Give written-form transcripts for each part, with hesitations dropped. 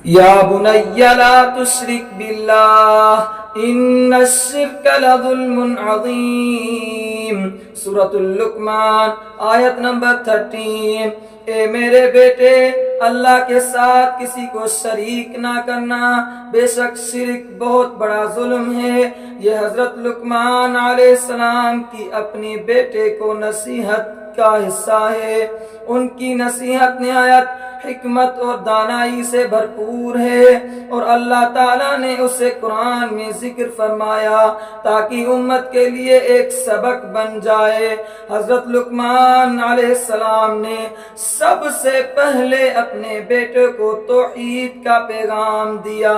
یا بنی لا تشرک باللہ ان الشرک لظلم عظیم۔ سورۃ اللقمان آیت نمبر 13۔ اے میرے بیٹے، اللہ کے ساتھ کسی کو شریک نہ کرنا، بے شک شرک بہت بڑا ظلم ہے۔ یہ حضرت لقمان علیہ السلام کی اپنی بیٹے کو نصیحت کا حصہ ہے۔ ان کی نصیحت نہایت حکمت اور دانائی سے بھرپور ہے، اور اللہ تعالیٰ نے اسے قرآن میں ذکر فرمایا تاکہ امت کے لیے ایک سبق بن جائے۔ حضرت لقمان علیہ السلام نے سب سے پہلے اپنے بیٹے کو توحید کا پیغام دیا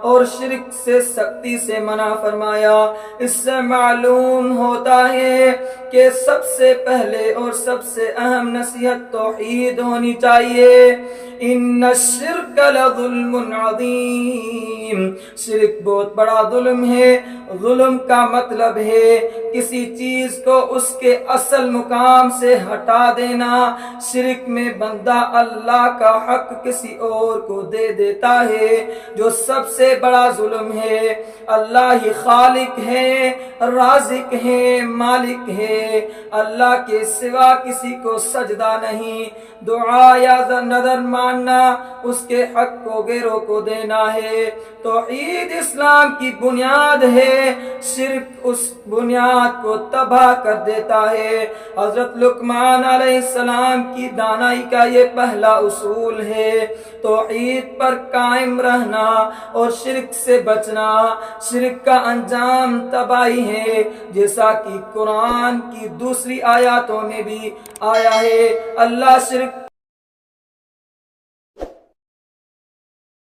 اور شرک سے سختی سے منع فرمایا۔ اس سے معلوم ہوتا ہے کہ سب سے پہلے اور سب سے اہم نصیحت توحید ہونی چاہیے۔ ان الشرک لظلم عظیم، شرک بہت بڑا ظلم ہے۔ ظلم کا مطلب ہے کسی چیز کو اس کے اصل مقام سے ہٹا دینا۔ شرک میں بندہ اللہ کا حق کسی اور کو دے دیتا ہے، جو سب سے بڑا ظلم ہے۔ اللہ ہی خالق ہے، رازق ہے، مالک ہے۔ اللہ کے سوا کسی کو سجدہ نہیں، دعا یا نظر ماننا اس کے حق کو غیروں کو دینا ہے۔ توحید اسلام کی بنیاد ہے، شرک اس بنیاد کو تباہ کر دیتا ہے۔ حضرت لقمان علیہ السلام کی دانائی کا یہ پہلا اصول ہے، توحید پر قائم رہنا اور شرک سے بچنا۔ شرک کا انجام تباہی ہے، جیسا کہ قرآن کی دوسری آیاتوں میں بھی آیا ہے۔ اللہ شرک